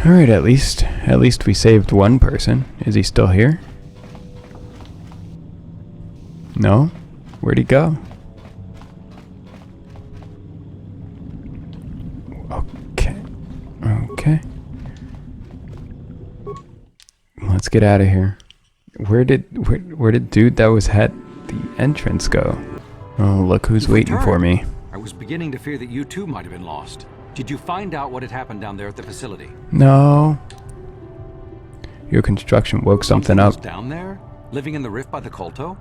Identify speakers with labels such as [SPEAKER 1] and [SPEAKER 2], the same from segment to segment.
[SPEAKER 1] Alright, at least we saved one person. Is he still here? No? Where'd he go? Okay. Let's get out of here. Where did dude that was at the entrance go? Oh, look who's waiting for me.
[SPEAKER 2] I was beginning to fear that you too might have been lost. Did you find out what had happened down there at the facility?
[SPEAKER 1] No. Your construction woke something up.
[SPEAKER 2] Down there? Living in the rift by the Kotor?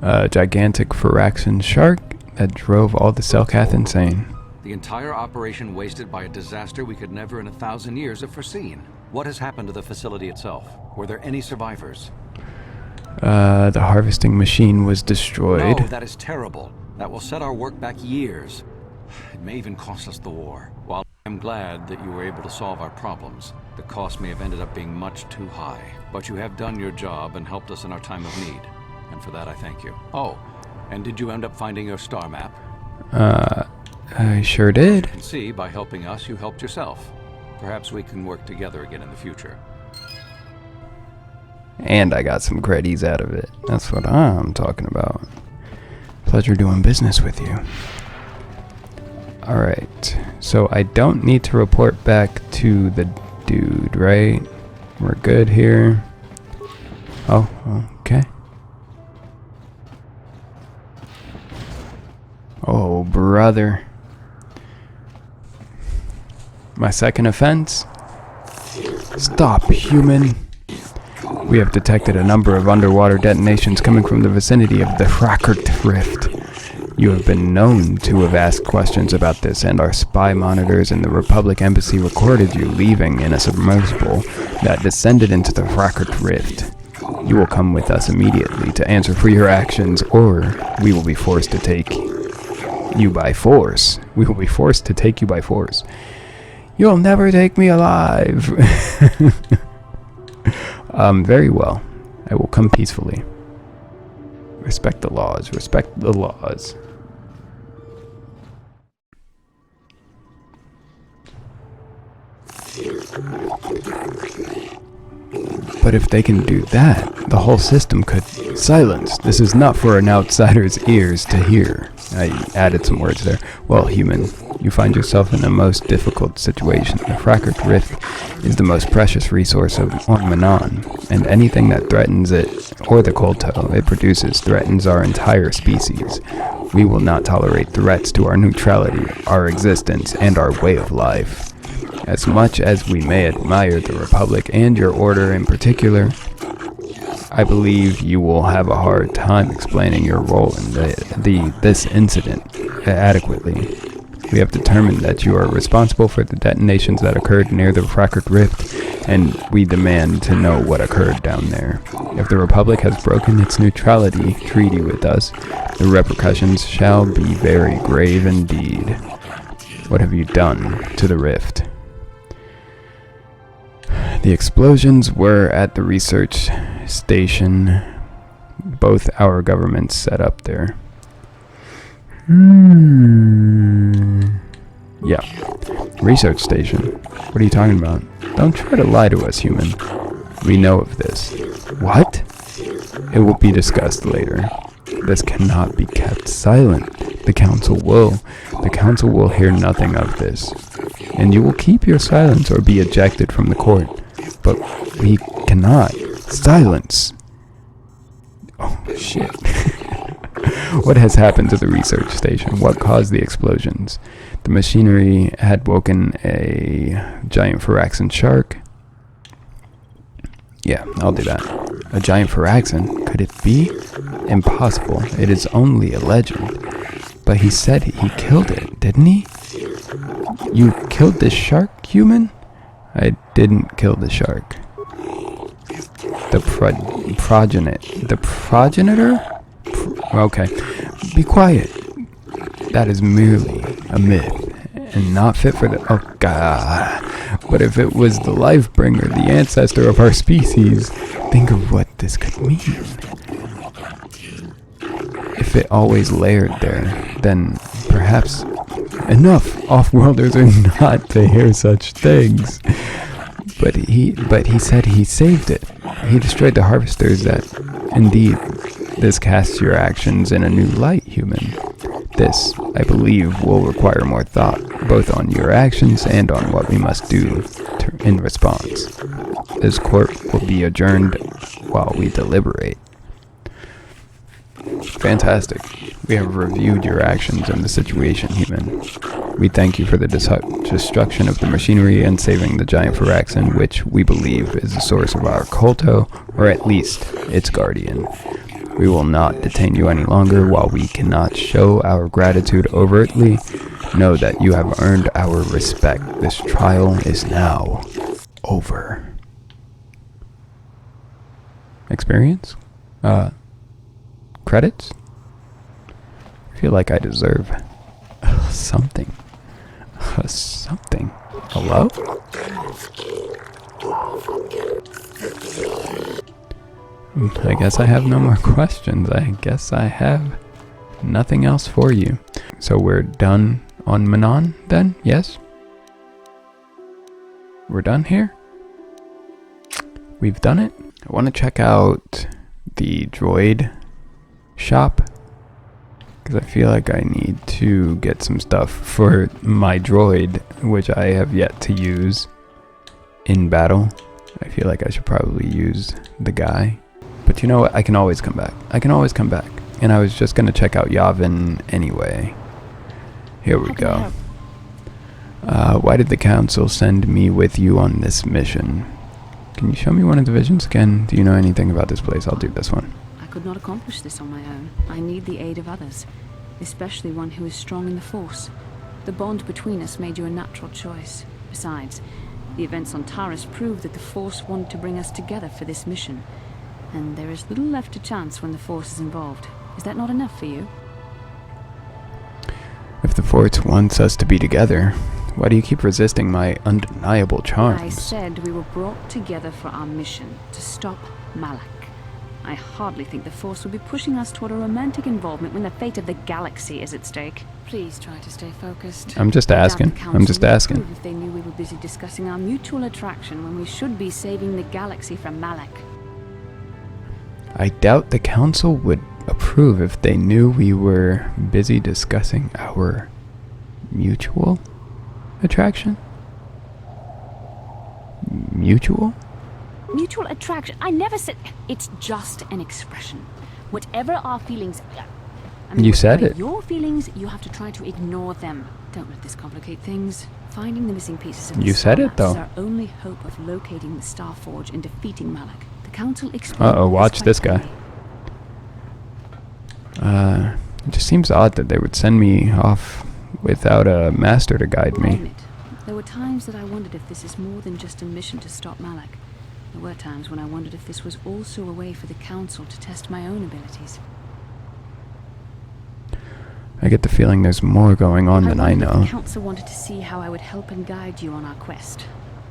[SPEAKER 1] A gigantic Phyraxan shark that drove all the Selkath insane.
[SPEAKER 2] The entire operation wasted by a disaster we could never in 1,000 years have foreseen. What has happened to the facility itself? Were there any survivors?
[SPEAKER 1] The harvesting machine was destroyed.
[SPEAKER 2] No, that is terrible. That will set our work back years. It may even cost us the war. While I'm glad that you were able to solve our problems, the cost may have ended up being much too high. But you have done your job and helped us in our time of need. And for that I thank you. Oh, and did you end up finding your star map?
[SPEAKER 1] I sure did.
[SPEAKER 2] You can see, by helping us, you helped yourself. Perhaps we can work together again in the future.
[SPEAKER 1] And I got some credits out of it. That's what I'm talking about. Pleasure doing business with you. Alright, so I don't need to report back to the dude, right? We're good here. Oh, okay. Oh, brother. My second offense? Stop, human. We have detected a number of underwater detonations coming from the vicinity of the Frackert Rift. You have been known to have asked questions about this, and our spy monitors in the Republic Embassy recorded you leaving in a submersible that descended into the Frackert Rift. You will come with us immediately to answer for your actions, or we will be forced to take you by force. We will be forced to take you by force. You'll never take me alive. Very well. I will come peacefully. Respect the laws. Respect the laws. But if they can do that, the whole system could silence. This is not for an outsider's ears to hear. I added some words there. Well, human, you find yourself in a most difficult situation. The Frackert Rift is the most precious resource on Manon, and anything that threatens it, or the Kotor it produces, threatens our entire species. We will not tolerate threats to our neutrality, our existence, and our way of life. As much as we may admire the Republic and your order in particular, I believe you will have a hard time explaining your role in this incident adequately. We have determined that you are responsible for the detonations that occurred near the Frackert Rift, and we demand to know what occurred down there. If the Republic has broken its neutrality treaty with us, the repercussions shall be very grave indeed. What have you done to the rift? The explosions were at the research station. Both our governments set up there. Yeah. Research station. What are you talking about? Don't try to lie to us, human. We know of this. What? It will be discussed later. This cannot be kept silent. The council will hear nothing of this. And you will keep your silence or be ejected from the court. But we cannot. Silence. Oh, shit. What has happened to the research station? What caused the explosions? The machinery had woken a giant Phyraxan shark. Yeah, I'll do that. A giant Phyraxan? Could it be? Impossible. It is only a legend. But he said he killed it, didn't he? You killed this shark, human? I didn't kill the shark. The progenitor? Okay. Be quiet. That is merely a myth, and not fit for the... Oh, God. But if it was the life-bringer, the ancestor of our species, think of what this could mean. If it always laired there, then perhaps Enough! Off-worlders are not to hear such things. But he said he saved it. He destroyed the harvesters. That, indeed, this casts your actions in a new light, human. This, I believe, will require more thought, both on your actions and on what we must do in response. This court will be adjourned while we deliberate. Fantastic. We have reviewed your actions and the situation, human. We thank you for the destruction of the machinery and saving the giant Phyraxin, which we believe is the source of our Kotor, or at least its guardian. We will not detain you any longer. While we cannot show our gratitude overtly, know that you have earned our respect. This trial is now over. Experience? Credits? I feel like I deserve something. Something. Hello? I guess I have no more questions. I guess I have nothing else for you. So we're done on Manon then? Yes? We're done here? We've done it? I want to check out the droid shop, because I feel like I need to get some stuff for my droid, which I have yet to use in battle. I feel like I should probably use the guy. But you know what? I can always come back. I can always come back. And I was just going to check out Yavin anyway. Here we go. Why did the council send me with you on this mission? Can you show me one of the visions again? Do you know anything about this place? I'll do this one.
[SPEAKER 3] I could not accomplish this on my own. I need the aid of others, especially one who is strong in the Force. The bond between us made you a natural choice. Besides, the events on Taris proved that the Force wanted to bring us together for this mission. And there is little left to chance when the Force is involved. Is that not enough for you?
[SPEAKER 1] If the Force wants us to be together, why do you keep resisting my undeniable charms?
[SPEAKER 3] I said we were brought together for our mission, to stop Malak. I hardly think the Force will be pushing us toward a romantic involvement when the fate of the galaxy is at stake. Please try to stay focused.
[SPEAKER 1] I'm just asking. I'm just asking.
[SPEAKER 3] If they knew we were busy discussing our mutual attraction when we should be saving the galaxy from Malak.
[SPEAKER 1] I doubt the council would approve if they knew we were busy discussing our mutual attraction? Mutual?
[SPEAKER 3] Mutual attraction? I never said... It's just an expression. Whatever our feelings...
[SPEAKER 1] You said it.
[SPEAKER 3] Your feelings, you have to try to ignore them. Don't let this complicate things. Finding the missing pieces of
[SPEAKER 1] You said it, though.
[SPEAKER 3] is our only hope of locating the Star Forge and defeating Malak. The council explained...
[SPEAKER 1] Uh-oh, watch this guy. It just seems odd that they would send me off without a master to guide me.
[SPEAKER 3] I admit, there were times that I wondered if this is more than just a mission to stop Malak. There were times when I wondered if this was also a way for the council to test my own abilities.
[SPEAKER 1] I get the feeling there's more going on than I know.
[SPEAKER 3] The council wanted to see how I would help and guide you on our quest.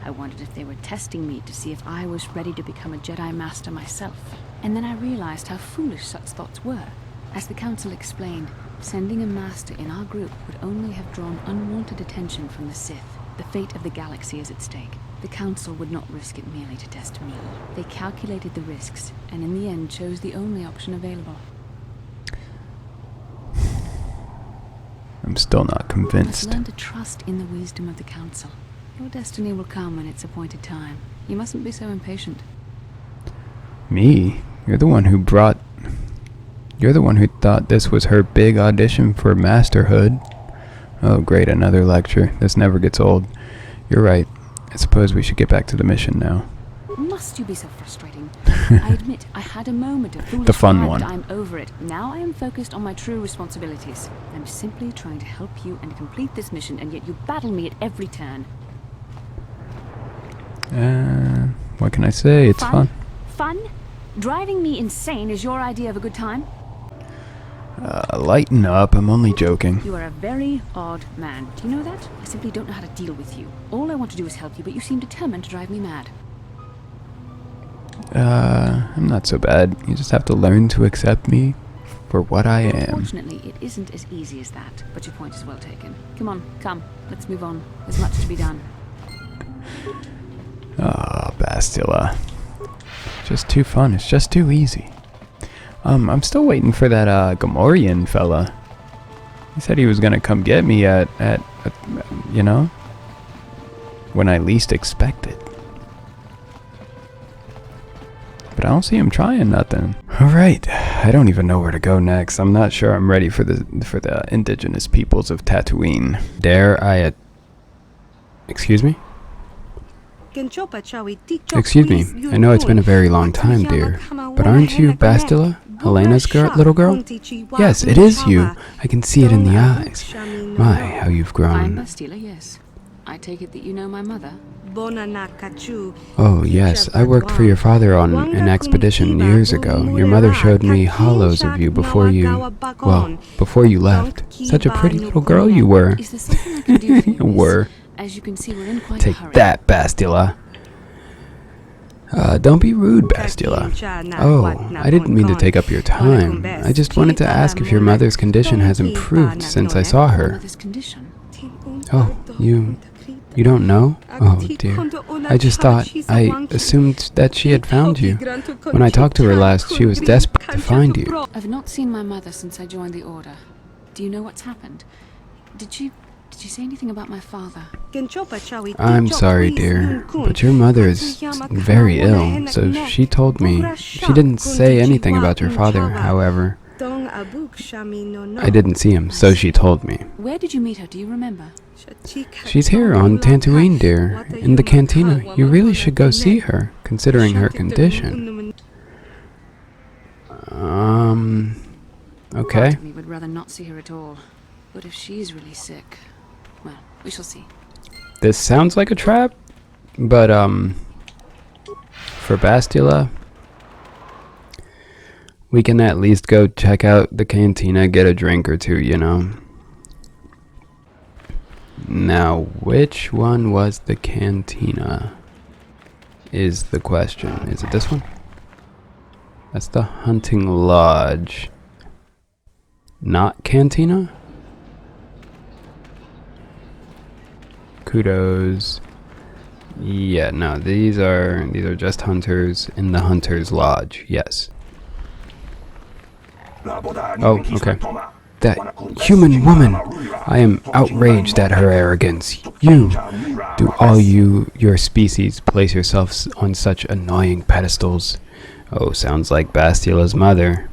[SPEAKER 3] I wondered if they were testing me to see if I was ready to become a Jedi Master myself. And then I realized how foolish such thoughts were. As the council explained, sending a master in our group would only have drawn unwanted attention from the Sith. The fate of the galaxy is at stake. The council would not risk it merely to test me. They calculated the risks, and in the end chose the only option available.
[SPEAKER 1] I'm still not convinced.
[SPEAKER 3] You must learn to trust in the wisdom of the council. Your destiny will come when it's appointed time. You mustn't be so impatient.
[SPEAKER 1] Me? You're the one who thought this was her big audition for masterhood. Oh great, another lecture. This never gets old. You're right. I suppose we should get back to the mission now.
[SPEAKER 3] Must you be so frustrating? I admit, I had a moment of foolish
[SPEAKER 1] The fun
[SPEAKER 3] pride,
[SPEAKER 1] one.
[SPEAKER 3] but I'm over it. Now I am focused on my true responsibilities. I'm simply trying to help you and complete this mission, and yet you battle me at every turn.
[SPEAKER 1] What can I say? It's fun.
[SPEAKER 3] Fun? Driving me insane is your idea of a good time?
[SPEAKER 1] Lighten up. I'm only joking.
[SPEAKER 3] You are a very odd man. Do you know that? I simply don't know how to deal with you. All I want to do is help you, but you seem determined to drive me mad.
[SPEAKER 1] I'm not so bad. You just have to learn to accept me for what I am.
[SPEAKER 3] Unfortunately, it isn't as easy as that, but your point is well taken. Come on, come. Let's move on. There's much to be done.
[SPEAKER 1] Ah, Bastila. Just too fun. It's just too easy. I'm still waiting for that Gamorrean fella. He said he was gonna come get me at you know, when I least expect it. But I don't see him trying nothing. All right, I don't even know where to go next. I'm not sure I'm ready for the indigenous peoples of Tatooine. Dare I? Excuse me? Excuse me. I know it's been a very long time, dear, but aren't you Bastila, Helena's little girl? Yes, it is you. I can see it in the eyes. My, how you've
[SPEAKER 3] I'm
[SPEAKER 1] grown.
[SPEAKER 3] Bastila, yes. I take it that you know my mother.
[SPEAKER 1] Oh, yes. I worked for your father on an expedition years ago. Your mother showed me hollows of you before you left. Such a pretty little girl you were.
[SPEAKER 3] Is there something I can do for you, miss?
[SPEAKER 1] Were.
[SPEAKER 3] As you can see, we're in quite
[SPEAKER 1] Take
[SPEAKER 3] a hurry.
[SPEAKER 1] that, Bastila. Don't be rude, Bastila. Oh, I didn't mean to take up your time. I just wanted to ask if your mother's condition has improved since I saw her.
[SPEAKER 3] Mother's condition.
[SPEAKER 1] Oh, you don't know? Oh, dear. I just thought, I assumed that she had found you. When I talked to her last, she was desperate to find you.
[SPEAKER 3] I've not seen my mother since I joined the Order. Do you know what's happened? Did she say anything about my father?
[SPEAKER 1] I'm sorry, dear, but your mother is very ill, so she told me. She didn't say anything about your father, however. I didn't see him, so she told me.
[SPEAKER 3] Where did you meet her? Do you remember?
[SPEAKER 1] She's here on Tatooine, dear, in the cantina. You really should go see her, considering her condition. Okay.
[SPEAKER 3] Part of me would rather not see her at all. But if she's really sick, well, we shall see.
[SPEAKER 1] This sounds like a trap, but, for Bastila, we can at least go check out the cantina, get a drink or two, you know. Now, which one was the cantina? Is the question. Is it this one? That's the hunting lodge. Not cantina? Kudos. Yeah, no, these are just hunters in the hunter's lodge. Yes. Oh, okay. That human woman! I am outraged at her arrogance. You! Do all your species place yourselves on such annoying pedestals? Oh, sounds like Bastila's mother.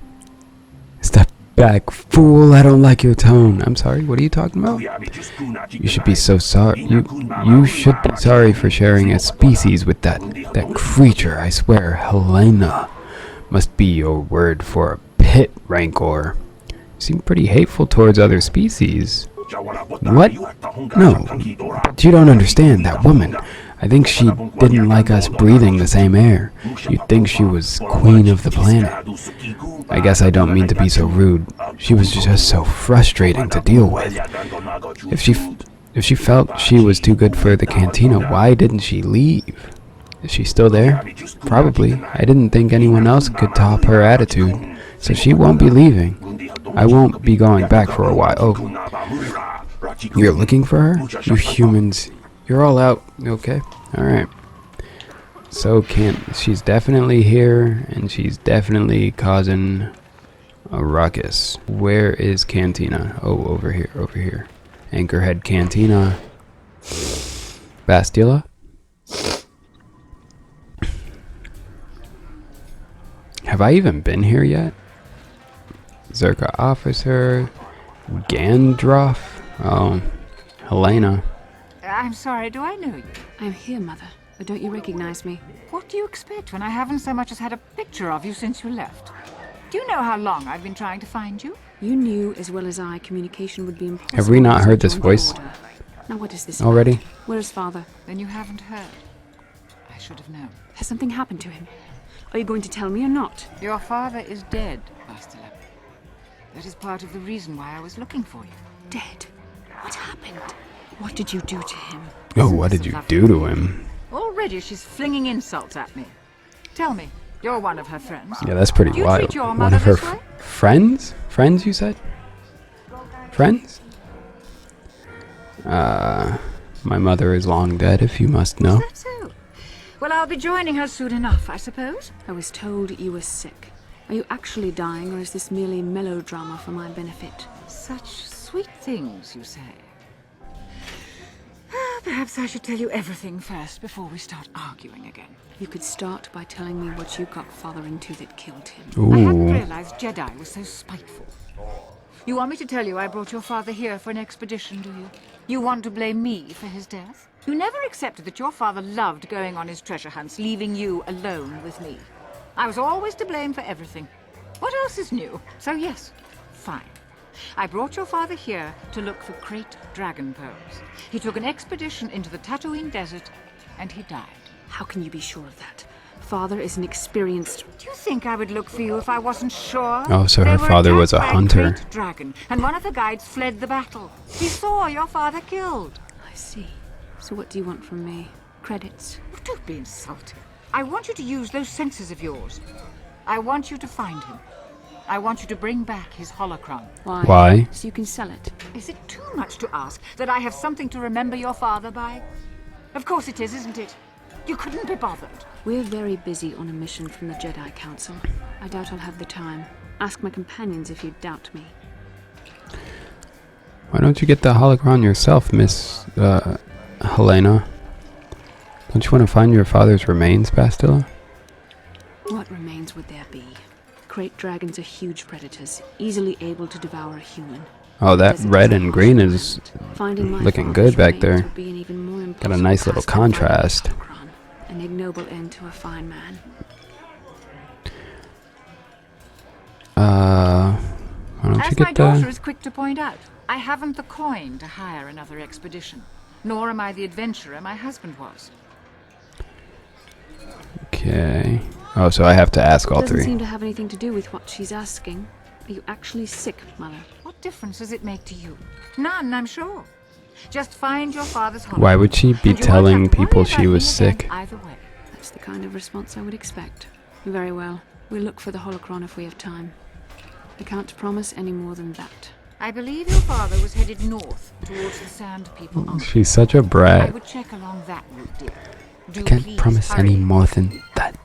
[SPEAKER 1] Step back, fool! I don't like your tone. I'm sorry, what are you talking about? You should be so sorry. You should be sorry for sharing a species with that creature, I swear. Helena must be your word for a pit rancor. You seem pretty hateful towards other species. What? No, but you don't understand that woman. I think she didn't like us breathing the same air. You'd think she was queen of the planet. I guess I don't mean to be so rude. She was just so frustrating to deal with. If she felt she was too good for the cantina, why didn't she leave? Is she still there? Probably. I didn't think anyone else could top her attitude, so she won't be leaving. I won't be going back for a while. Oh, you're looking for her? You humans, you're all out. Okay, alright. So she's definitely here, and she's definitely causing a ruckus. Where is Cantina? Oh, over here. Anchorhead Cantina. Bastila? Have I even been here yet? Zerka Officer, Gandroff, oh, Helena.
[SPEAKER 4] I'm sorry, do I know you?
[SPEAKER 3] I'm here, Mother. But don't you recognize me?
[SPEAKER 4] What do you expect when I haven't so much as had a picture of you since you left? Do you know how long I've been trying to find you?
[SPEAKER 3] You knew as well as I communication would be impossible.
[SPEAKER 1] Have we not
[SPEAKER 3] as I
[SPEAKER 1] heard this
[SPEAKER 3] joined the
[SPEAKER 1] voice
[SPEAKER 3] Order. Now what is this
[SPEAKER 1] already?
[SPEAKER 3] about? Where's Father?
[SPEAKER 4] Then you haven't heard. I should have known.
[SPEAKER 3] Has something happened to him? Are you going to tell me or not?
[SPEAKER 4] Your father is dead, Bastila. That is part of the reason why I was looking for you.
[SPEAKER 3] Dead? What happened? What did you do to him?
[SPEAKER 1] Oh, what did you do to him?
[SPEAKER 4] Already she's flinging insults at me. Tell me, You're one of her friends.
[SPEAKER 1] Yeah, that's pretty
[SPEAKER 4] Do you
[SPEAKER 1] wild.
[SPEAKER 4] treat your
[SPEAKER 1] One
[SPEAKER 4] mother
[SPEAKER 1] of her
[SPEAKER 4] this way?
[SPEAKER 1] friends? Friends, you said? Friends? My mother is long dead, if you must know.
[SPEAKER 4] Is that so? Well, I'll be joining her soon enough, I suppose.
[SPEAKER 3] I was told you were sick. Are you actually dying, or is this merely melodrama for my benefit?
[SPEAKER 4] Such sweet things, you say. Perhaps I should tell you everything first before we start arguing again.
[SPEAKER 3] You could start by telling me what you got father into that killed him.
[SPEAKER 4] I hadn't
[SPEAKER 1] Ooh.
[SPEAKER 4] realized Jedi was so spiteful. You want me to tell you I brought your father here for an expedition, do you? You want to blame me for his death? You never accepted that your father loved going on his treasure hunts, leaving you alone with me. I was always to blame for everything. What else is new? So yes, fine. I brought your father here to look for great dragon pearls. He took an expedition into the Tatooine desert, and he died.
[SPEAKER 3] How can you be sure of that? Father is an experienced...
[SPEAKER 4] Do you think I would look for you if I wasn't sure?
[SPEAKER 1] Oh, so
[SPEAKER 4] They
[SPEAKER 1] her
[SPEAKER 4] were
[SPEAKER 1] father was a
[SPEAKER 4] attacked by
[SPEAKER 1] hunter.
[SPEAKER 4] great dragon, and one of the guides fled the battle. He saw your father killed.
[SPEAKER 3] I see. So what do you want from me? Credits?
[SPEAKER 4] Oh, don't be insulting. I want you to use those senses of yours. I want you to find him. I want you to bring back his holocron.
[SPEAKER 1] Why?
[SPEAKER 3] So you can sell it.
[SPEAKER 4] Is it too much to ask that I have something to remember your father by? Of course it is, isn't it? You couldn't be bothered.
[SPEAKER 3] We're very busy on a mission from the Jedi Council. I doubt I'll have the time. Ask my companions if you doubt me.
[SPEAKER 1] Why don't you get the holocron yourself, Miss Helena? Don't you want to find your father's remains, Bastila?
[SPEAKER 3] What remains would there be? Great dragons are huge predators, easily able to devour a human.
[SPEAKER 1] Oh, that
[SPEAKER 3] Desert
[SPEAKER 1] red
[SPEAKER 3] is a
[SPEAKER 1] and green
[SPEAKER 3] harsh
[SPEAKER 1] is
[SPEAKER 3] environment. Finding my
[SPEAKER 1] looking
[SPEAKER 3] father's
[SPEAKER 1] good back
[SPEAKER 3] remains
[SPEAKER 1] there.
[SPEAKER 3] would be an even more
[SPEAKER 1] Got a
[SPEAKER 3] impossible
[SPEAKER 1] nice little
[SPEAKER 3] task than finding the
[SPEAKER 1] contrast.
[SPEAKER 3] holocron. An ignoble end to a fine man.
[SPEAKER 1] Why don't you
[SPEAKER 4] As my
[SPEAKER 1] get
[SPEAKER 4] daughter
[SPEAKER 1] the...
[SPEAKER 4] is quick to point out, I haven't the coin to hire another expedition. Nor am I the adventurer my husband was.
[SPEAKER 1] Okay. Oh, so I have to ask all
[SPEAKER 3] Doesn't
[SPEAKER 1] three.
[SPEAKER 3] seem to have anything to do with what she's asking. Are you actually sick, Mother?
[SPEAKER 4] What difference does it make to you? None, I'm sure. Just find your father's holocron.
[SPEAKER 1] Why would she be
[SPEAKER 4] and you won't
[SPEAKER 1] telling
[SPEAKER 4] have to worry
[SPEAKER 1] people
[SPEAKER 4] about
[SPEAKER 1] she was
[SPEAKER 4] me again
[SPEAKER 1] sick?
[SPEAKER 4] Either way.
[SPEAKER 3] That's the kind of response I would expect. Very well. We'll look for the holocron if we have time. I can't promise any more than that.
[SPEAKER 4] I believe your father was headed north towards the Sand People Army.
[SPEAKER 1] She's such a
[SPEAKER 4] I
[SPEAKER 1] brat.
[SPEAKER 4] would check along that route, dear. Do
[SPEAKER 1] Can't
[SPEAKER 4] please
[SPEAKER 1] promise
[SPEAKER 4] hurry.
[SPEAKER 1] any more than that.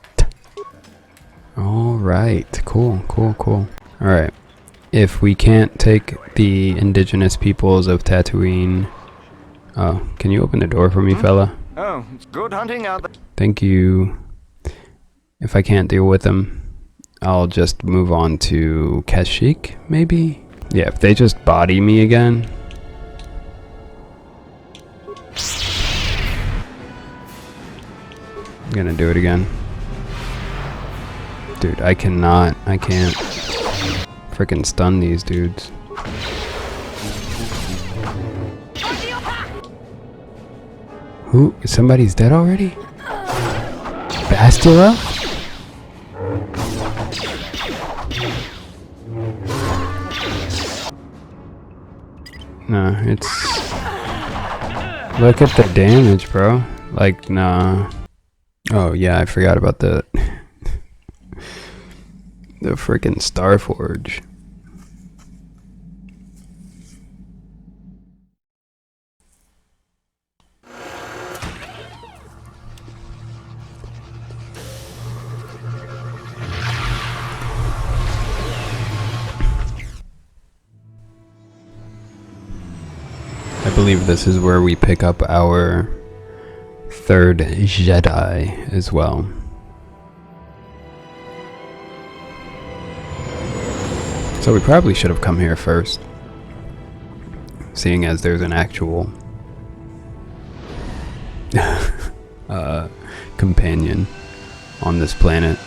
[SPEAKER 1] Alright. Cool, cool, cool. Alright. If we can't take the indigenous peoples of Tatooine... Oh, can you open the door for me, fella?
[SPEAKER 5] Oh, it's good hunting out there.
[SPEAKER 1] Thank you. If I can't deal with them, I'll just move on to Kashyyyk, maybe? Yeah, if they just body me again... I'm gonna do it again. Dude, I can't freaking stun these dudes. Who? Somebody's dead already? Bastila? No, it's... Look at the damage, bro. Like, nah. Oh, yeah, I forgot about the... the freaking Starforge. I believe this is where we pick up our third Jedi as well. So we probably should have come here first, seeing as there's an actual companion on this planet.